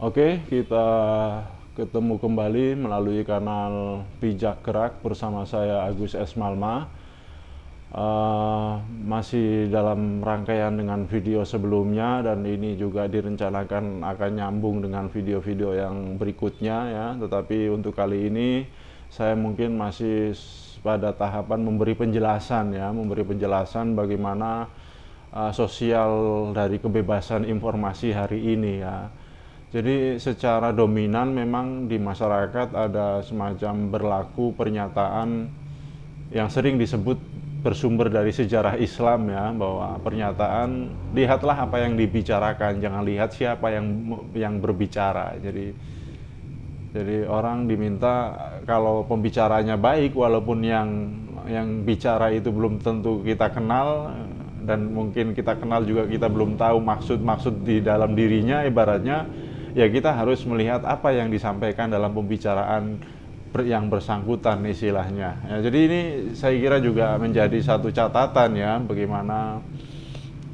Oke, kita ketemu kembali melalui kanal Bijak Gerak bersama saya Agus S. Malma. Masih dalam rangkaian dengan video sebelumnya, dan ini juga direncanakan akan nyambung dengan video-video yang berikutnya ya. Tetapi untuk kali ini saya mungkin masih pada tahapan memberi penjelasan ya, memberi penjelasan bagaimana sosial dari kebebasan informasi hari ini ya. Jadi secara dominan memang di masyarakat ada semacam berlaku pernyataan yang sering disebut bersumber dari sejarah Islam ya, bahwa pernyataan lihatlah apa yang dibicarakan, jangan lihat siapa yang berbicara. Jadi orang diminta kalau pembicaranya baik, walaupun yang bicara itu belum tentu kita kenal, dan mungkin kita kenal juga kita belum tahu maksud di dalam dirinya, ibaratnya ya kita harus melihat apa yang disampaikan dalam pembicaraan yang bersangkutan istilahnya ya. Jadi ini saya kira juga menjadi satu catatan ya, bagaimana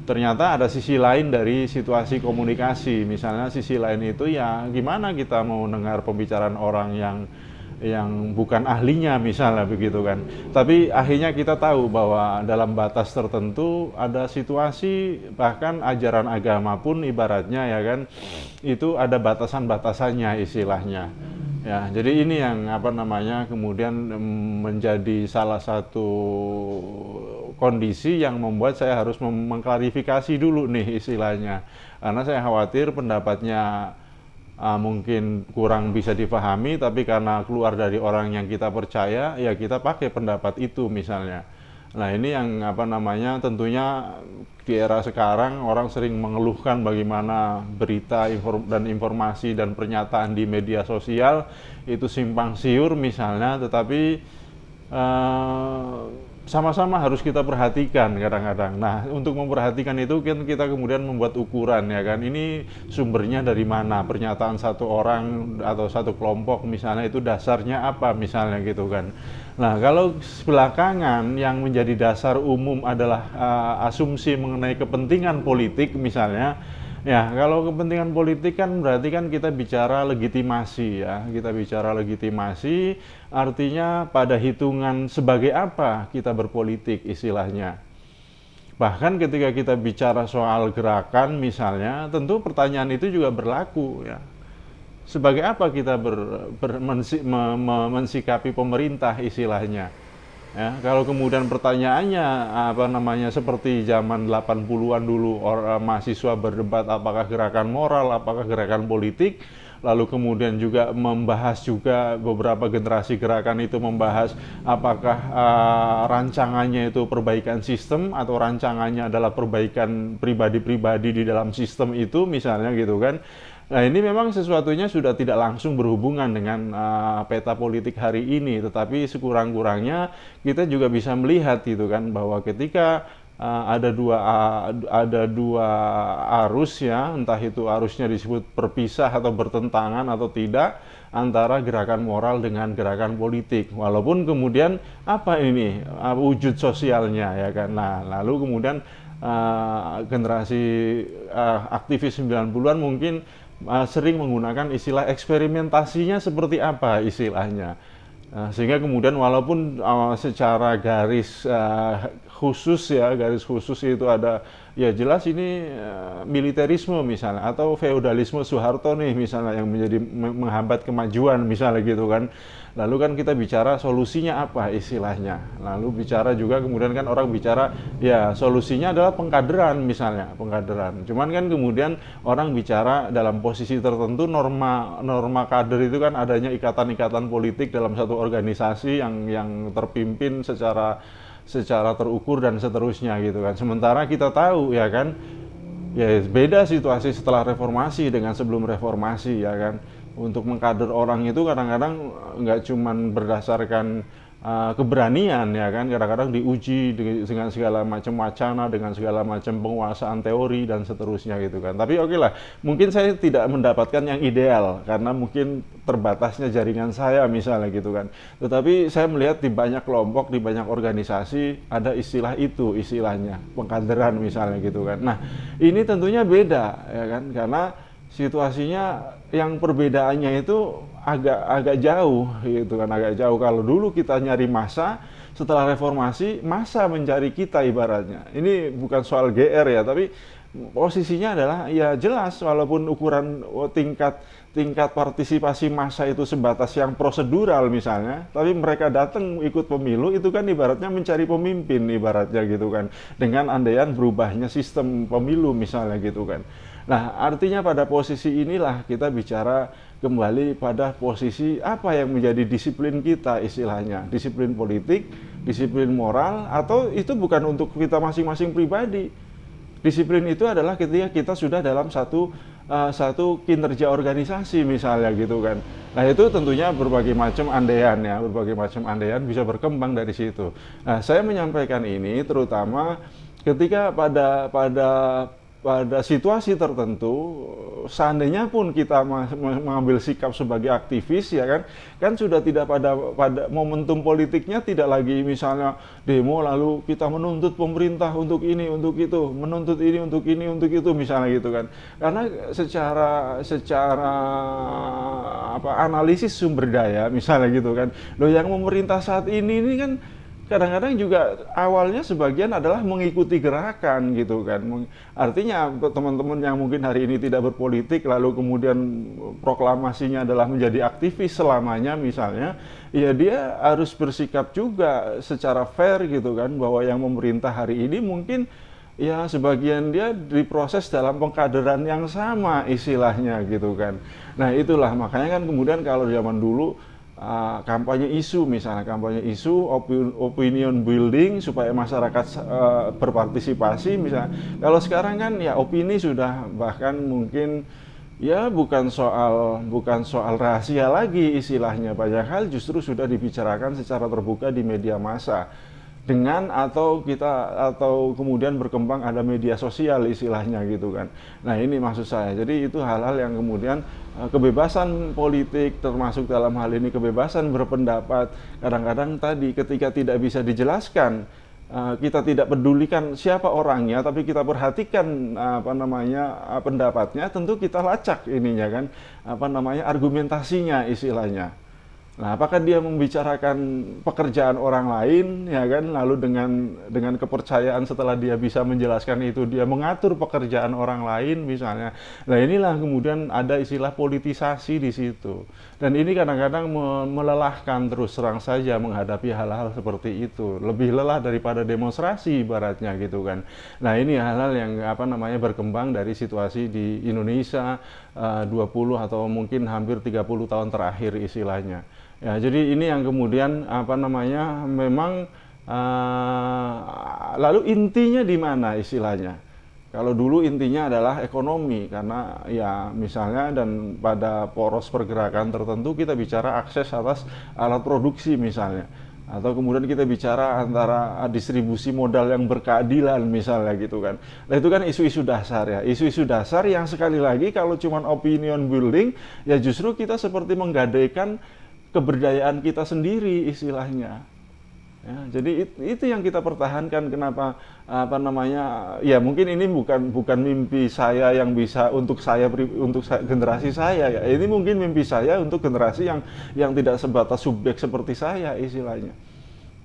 ternyata ada sisi lain dari situasi komunikasi. Misalnya sisi lain itu ya gimana kita mau dengar pembicaraan orang yang bukan ahlinya misalnya begitu kan. Tapi akhirnya kita tahu bahwa dalam batas tertentu ada situasi, bahkan ajaran agama pun ibaratnya ya kan, itu ada batasan-batasannya istilahnya. Ya, jadi ini yang kemudian menjadi salah satu kondisi yang membuat saya harus mengklarifikasi dulu nih istilahnya. Karena saya khawatir pendapatnya mungkin kurang bisa dipahami, tapi karena keluar dari orang yang kita percaya, ya kita pakai pendapat itu misalnya. Nah ini yang tentunya di era sekarang orang sering mengeluhkan bagaimana berita dan informasi dan pernyataan di media sosial itu simpang siur misalnya, tetapi sama-sama harus kita perhatikan kadang-kadang. Nah, untuk memperhatikan itu kan kita kemudian membuat ukuran ya kan. Ini sumbernya dari mana? Pernyataan satu orang atau satu kelompok misalnya itu dasarnya apa misalnya gitu kan. Nah, kalau belakangan yang menjadi dasar umum adalah asumsi mengenai kepentingan politik misalnya. Ya, kalau kepentingan politik kan berarti kan kita bicara legitimasi ya. Kita bicara legitimasi artinya pada hitungan sebagai apa kita berpolitik istilahnya. Bahkan ketika kita bicara soal gerakan misalnya, tentu pertanyaan itu juga berlaku ya. Sebagai apa kita mensikapi pemerintah istilahnya. Ya, kalau kemudian pertanyaannya seperti zaman 80-an dulu, mahasiswa berdebat apakah gerakan moral, apakah gerakan politik, lalu kemudian juga membahas juga beberapa generasi gerakan itu membahas apakah rancangannya itu perbaikan sistem atau rancangannya adalah perbaikan pribadi-pribadi di dalam sistem itu misalnya gitu kan. Nah ini memang sesuatunya sudah tidak langsung berhubungan dengan peta politik hari ini, tetapi sekurang-kurangnya kita juga bisa melihat gitu kan, bahwa ketika ada dua arus ya, entah itu arusnya disebut berpisah atau bertentangan atau tidak antara gerakan moral dengan gerakan politik, walaupun kemudian apa ini wujud sosialnya ya kan. Nah lalu kemudian generasi aktivis 90-an mungkin sering menggunakan istilah eksperimentasinya seperti apa istilahnya. Sehingga kemudian walaupun secara garis khusus itu ada ya jelas ini militerisme misalnya atau feodalisme Soeharto nih misalnya yang menjadi menghambat kemajuan misalnya gitu kan. Lalu kan kita bicara solusinya apa istilahnya. Lalu bicara juga kemudian kan orang bicara ya solusinya adalah pengkaderan misalnya, pengkaderan. Cuman kan kemudian orang bicara dalam posisi tertentu, norma kader itu kan adanya ikatan-ikatan politik dalam satu organisasi yang terpimpin secara terukur dan seterusnya gitu kan. Sementara kita tahu ya kan, ya beda situasi setelah reformasi dengan sebelum reformasi ya kan. Untuk mengkader orang itu kadang-kadang nggak cuman berdasarkan keberanian ya kan, kadang-kadang diuji dengan segala macam wacana, dengan segala macam penguasaan teori dan seterusnya gitu kan. Tapi oke lah, mungkin saya tidak mendapatkan yang ideal karena mungkin terbatasnya jaringan saya misalnya gitu kan. Tetapi saya melihat di banyak kelompok, di banyak organisasi ada istilah itu, istilahnya pengkaderan misalnya gitu kan. Nah ini tentunya beda ya kan, karena situasinya yang perbedaannya itu agak jauh gitu kan, agak jauh. Kalau dulu kita nyari massa, setelah reformasi massa mencari kita ibaratnya. Ini bukan soal GR ya, tapi posisinya adalah ya jelas, walaupun ukuran tingkat partisipasi massa itu sebatas yang prosedural misalnya, tapi mereka datang ikut pemilu itu kan ibaratnya mencari pemimpin ibaratnya gitu kan, dengan andaian berubahnya sistem pemilu misalnya gitu kan. Nah, artinya pada posisi inilah kita bicara kembali pada posisi apa yang menjadi disiplin kita istilahnya, disiplin politik, disiplin moral, atau itu bukan untuk kita masing-masing pribadi. Disiplin itu adalah ketika kita sudah dalam satu kinerja organisasi misalnya gitu kan. Nah, itu tentunya berbagai macam andaian ya, berbagai macam andaian bisa berkembang dari situ. Nah, saya menyampaikan ini terutama ketika pada situasi tertentu, seandainya pun kita mengambil sikap sebagai aktivis ya kan sudah tidak pada momentum politiknya, tidak lagi misalnya demo lalu kita menuntut pemerintah untuk ini untuk itu, menuntut ini untuk itu misalnya gitu kan. Karena secara analisis sumber daya misalnya gitu kan, loh yang memerintah saat ini kan kadang-kadang juga awalnya sebagian adalah mengikuti gerakan gitu kan. Artinya teman-teman yang mungkin hari ini tidak berpolitik lalu kemudian proklamasinya adalah menjadi aktivis selamanya misalnya, ya dia harus bersikap juga secara fair gitu kan, bahwa yang memerintah hari ini mungkin ya sebagian dia diproses dalam pengkaderan yang sama istilahnya gitu kan. Nah, itulah makanya kan kemudian kalau zaman dulu kampanye isu misalnya, kampanye isu, opinion building supaya masyarakat berpartisipasi misalnya. Kalau sekarang kan ya opini sudah bahkan mungkin ya bukan soal rahasia lagi istilahnya, banyak hal justru sudah dibicarakan secara terbuka di media massa. Atau kemudian berkembang ada media sosial istilahnya gitu kan. Nah, ini maksud saya. Jadi itu hal-hal yang kemudian kebebasan politik termasuk dalam hal ini kebebasan berpendapat, kadang-kadang tadi ketika tidak bisa dijelaskan, kita tidak pedulikan siapa orangnya, tapi kita perhatikan pendapatnya, tentu kita lacak ininya kan, argumentasinya istilahnya. Nah, apakah dia membicarakan pekerjaan orang lain, ya kan? Lalu dengan kepercayaan setelah dia bisa menjelaskan itu, dia mengatur pekerjaan orang lain, misalnya. Nah, inilah kemudian ada istilah politisasi di situ. Dan ini kadang-kadang melelahkan terus terang saja menghadapi hal-hal seperti itu. Lebih lelah daripada demonstrasi, ibaratnya gitu kan. Nah, ini hal-hal yang berkembang dari situasi di Indonesia 20 atau mungkin hampir 30 tahun terakhir istilahnya. Ya, jadi ini yang kemudian memang lalu intinya di mana istilahnya? Kalau dulu intinya adalah ekonomi, karena ya misalnya dan pada poros pergerakan tertentu kita bicara akses atas alat produksi misalnya, atau kemudian kita bicara antara distribusi modal yang berkeadilan misalnya gitu kan. Nah, itu kan isu-isu dasar ya, isu-isu dasar yang sekali lagi kalau cuma opinion building ya justru kita seperti menggadaikan keberdayaan kita sendiri istilahnya. Ya, jadi itu yang kita pertahankan. Kenapa ya mungkin ini bukan mimpi saya yang bisa untuk generasi saya ya. Ini mungkin mimpi saya untuk generasi yang tidak sebatas subjek seperti saya istilahnya.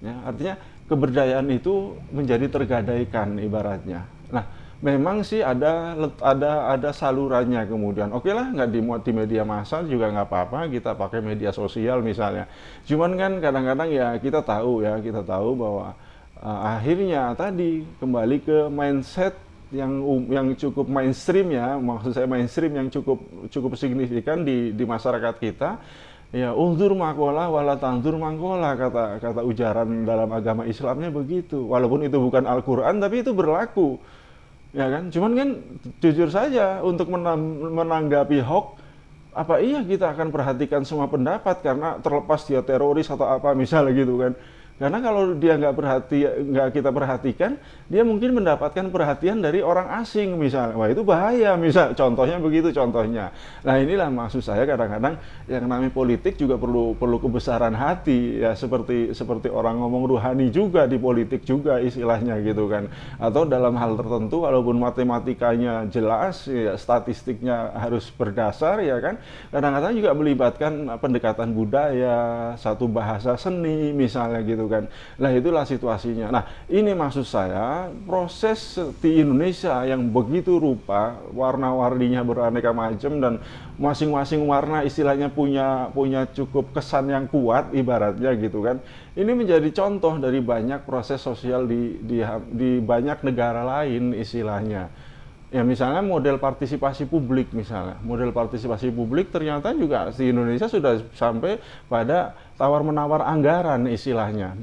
Ya, artinya keberdayaan itu menjadi tergadaikan ibaratnya. Nah, memang sih ada salurannya kemudian. Oke lah, nggak dimuat di media massa juga nggak apa-apa, kita pakai media sosial misalnya. Cuman kan kadang-kadang ya kita tahu bahwa akhirnya tadi kembali ke mindset yang cukup mainstream ya, maksud saya mainstream yang cukup signifikan di masyarakat kita. Ya, unzur makola wala tanzur mangkola, kata ujaran dalam agama Islamnya begitu. Walaupun itu bukan Al-Qur'an tapi itu berlaku. Ya kan, cuman kan jujur saja untuk menanggapi hoax, apa iya kita akan perhatikan semua pendapat karena terlepas dia teroris atau apa misalnya gitu kan. Karena kalau dia nggak kita perhatikan, dia mungkin mendapatkan perhatian dari orang asing misalnya. Wah itu bahaya, misal contohnya begitu contohnya. Nah inilah maksud saya kadang-kadang yang namanya politik juga perlu kebesaran hati ya, seperti orang ngomong rohani juga di politik juga istilahnya gitu kan. Atau dalam hal tertentu walaupun matematikanya jelas ya, statistiknya harus berdasar ya kan. Kadang-kadang juga melibatkan pendekatan budaya, satu bahasa seni misalnya gitu kan. Nah itulah situasinya. Nah ini maksud saya proses di Indonesia yang begitu rupa, warna-warninya beraneka macam dan masing-masing warna istilahnya punya cukup kesan yang kuat ibaratnya gitu kan. Ini menjadi contoh dari banyak proses sosial di banyak negara lain istilahnya. Ya misalnya model partisipasi publik misalnya. Model partisipasi publik ternyata juga di Indonesia sudah sampai pada tawar-menawar anggaran istilahnya.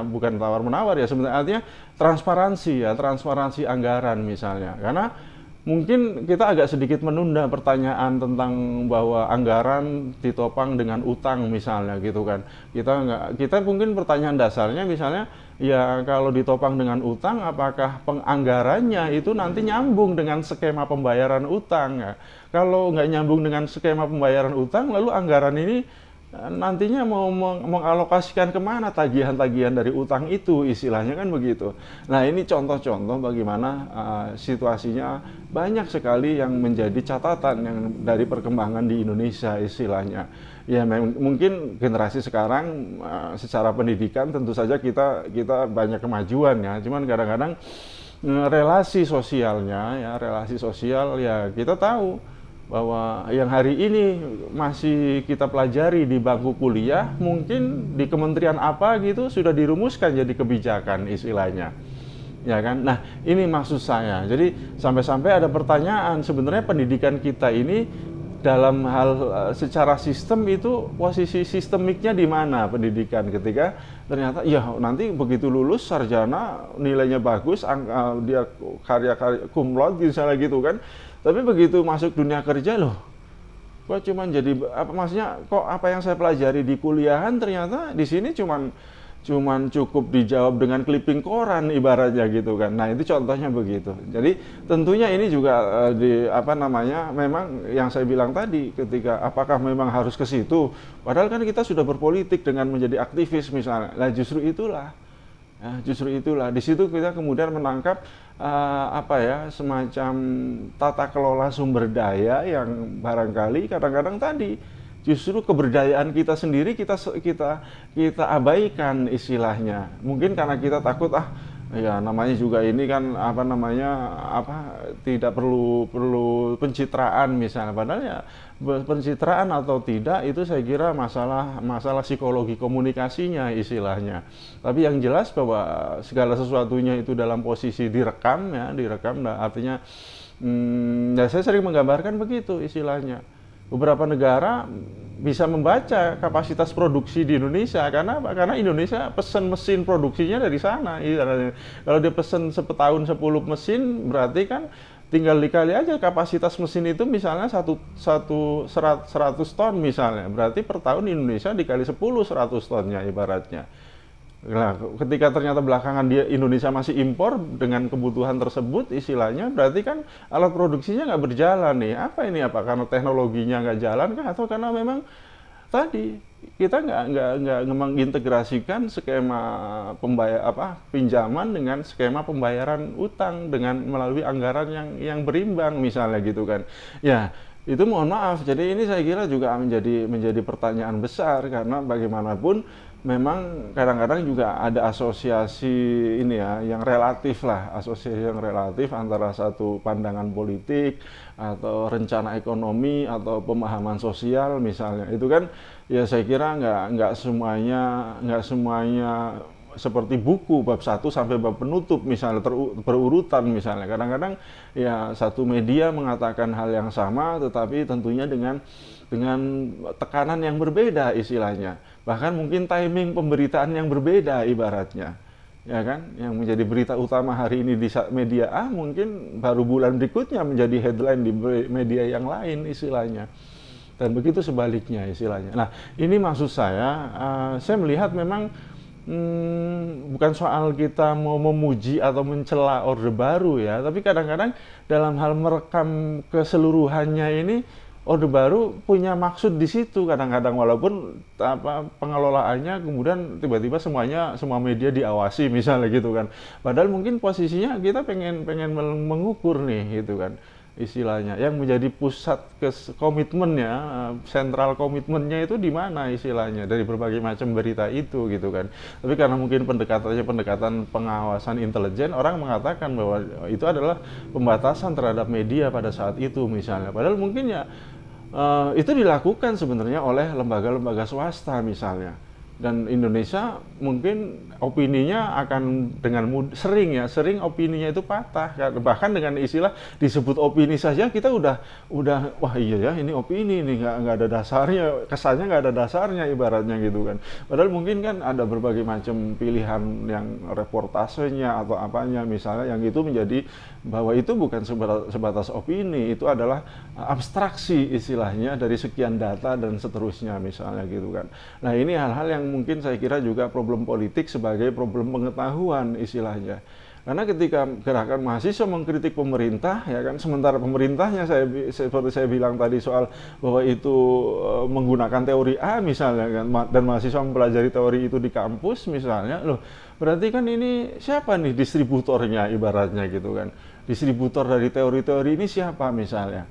Bukan tawar-menawar ya, sebenarnya artinya transparansi anggaran misalnya. Karena mungkin kita agak sedikit menunda pertanyaan tentang bahwa anggaran ditopang dengan utang misalnya gitu kan. Kita mungkin pertanyaan dasarnya misalnya ya kalau ditopang dengan utang apakah penganggarannya itu nanti nyambung dengan skema pembayaran utang ya. Kalau nggak nyambung dengan skema pembayaran utang lalu anggaran ini nantinya mau mengalokasikan kemana tagihan-tagihan dari utang itu istilahnya kan begitu. Nah ini contoh-contoh bagaimana situasinya banyak sekali yang menjadi catatan yang dari perkembangan di Indonesia istilahnya. Ya mungkin generasi sekarang secara pendidikan tentu saja kita banyak kemajuan ya. Cuman kadang-kadang relasi sosialnya ya relasi sosial ya kita tahu bahwa yang hari ini masih kita pelajari di bangku kuliah mungkin di kementerian apa gitu sudah dirumuskan jadi kebijakan istilahnya ya kan. Nah ini maksud saya, jadi sampai-sampai ada pertanyaan sebenarnya pendidikan kita ini dalam hal secara sistem itu posisi sistemiknya di mana pendidikan ketika ternyata ya nanti begitu lulus sarjana nilainya bagus dia karya cum laude misalnya gitu kan. Tapi begitu masuk dunia kerja loh, kok cuman jadi apa maksudnya kok apa yang saya pelajari di kuliahan ternyata di sini cuman cukup dijawab dengan clipping koran ibaratnya gitu kan. Nah itu contohnya begitu. Jadi tentunya ini juga memang yang saya bilang tadi ketika apakah memang harus ke situ. Padahal kan kita sudah berpolitik dengan menjadi aktivis misalnya. Nah justru itulah di situ kita kemudian menangkap semacam tata kelola sumber daya yang barangkali kadang-kadang tadi justru keberdayaan kita sendiri kita abaikan istilahnya. Mungkin karena kita takut ya namanya juga ini kan tidak perlu pencitraan misalnya. Padahal ya pencitraan atau tidak itu saya kira masalah psikologi komunikasinya istilahnya. Tapi yang jelas bahwa segala sesuatunya itu dalam posisi direkam artinya ya saya sering menggambarkan begitu istilahnya. Beberapa negara bisa membaca kapasitas produksi di Indonesia karena Indonesia pesan mesin produksinya dari sana. Kalau dia pesan setahun 10 mesin berarti kan tinggal dikali aja kapasitas mesin itu misalnya 100 ton misalnya. Berarti per tahun Indonesia dikali 10 100 tonnya ibaratnya. Nah, ketika ternyata belakangan Indonesia masih impor dengan kebutuhan tersebut istilahnya, berarti kan alat produksinya nggak berjalan nih. Apa ini? Apa karena teknologinya nggak jalan kah? Atau karena memang tadi kita nggak mengintegrasikan skema pinjaman dengan skema pembayaran utang dengan melalui anggaran yang berimbang misalnya gitu kan. Ya itu mohon maaf. Jadi ini saya kira juga menjadi pertanyaan besar karena bagaimanapun memang kadang-kadang juga ada asosiasi ini ya yang relatif antara satu pandangan politik atau rencana ekonomi atau pemahaman sosial misalnya itu kan ya saya kira nggak semuanya seperti buku bab 1 sampai bab penutup misalnya berurutan misalnya. Kadang-kadang ya satu media mengatakan hal yang sama tetapi tentunya dengan tekanan yang berbeda istilahnya. Bahkan mungkin timing pemberitaan yang berbeda ibaratnya. Ya kan? Yang menjadi berita utama hari ini di media A mungkin baru bulan berikutnya menjadi headline di media yang lain istilahnya. Dan begitu sebaliknya istilahnya. Nah, ini maksud saya melihat memang bukan soal kita mau memuji atau mencela Orde Baru ya, tapi kadang-kadang dalam hal merekam keseluruhannya ini Orde Baru punya maksud di situ kadang-kadang, walaupun pengelolaannya kemudian tiba-tiba semua media diawasi misalnya gitu kan. Padahal mungkin posisinya kita pengen mengukur nih gitu kan, istilahnya yang menjadi pusat komitmennya, sentral komitmennya itu di mana istilahnya dari berbagai macam berita itu gitu kan. Tapi karena mungkin pendekatan pengawasan intelijen, orang mengatakan bahwa itu adalah pembatasan terhadap media pada saat itu misalnya. Padahal mungkin ya itu dilakukan sebenarnya oleh lembaga-lembaga swasta misalnya, dan Indonesia mungkin opininya akan sering opininya itu patah, bahkan dengan istilah disebut opini saja kita udah wah iya ya ini opini, ini nggak ada dasarnya, kesannya nggak ada dasarnya ibaratnya gitu kan. Padahal mungkin kan ada berbagai macam pilihan yang reportasenya atau apanya misalnya, yang itu menjadi bahwa itu bukan sebatas opini, itu adalah abstraksi istilahnya dari sekian data dan seterusnya misalnya gitu kan. Nah ini hal-hal yang mungkin saya kira juga problem politik sebagai problem pengetahuan istilahnya. Karena ketika gerakan mahasiswa mengkritik pemerintah, ya kan, sementara pemerintahnya seperti saya bilang tadi soal bahwa itu menggunakan teori A misalnya kan, dan mahasiswa mempelajari teori itu di kampus misalnya, loh berarti kan ini siapa nih distributornya ibaratnya gitu kan, distributor dari teori-teori ini siapa misalnya.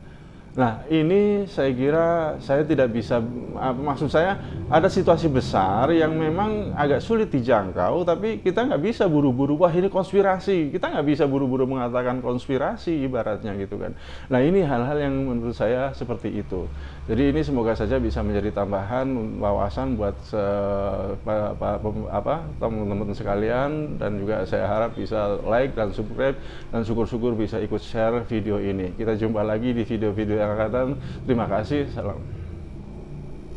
Nah ini saya kira saya tidak bisa, maksud saya ada situasi besar yang memang agak sulit dijangkau, tapi kita nggak bisa buru-buru, wah ini konspirasi, kita nggak bisa buru-buru mengatakan konspirasi ibaratnya gitu kan. Nah ini hal-hal yang menurut saya seperti itu. Jadi ini semoga saja bisa menjadi tambahan wawasan buat teman-teman sekalian, dan juga saya harap bisa like dan subscribe, dan syukur-syukur bisa ikut share video ini. Kita jumpa lagi di video-video yang akan datang. Terima kasih. Salam.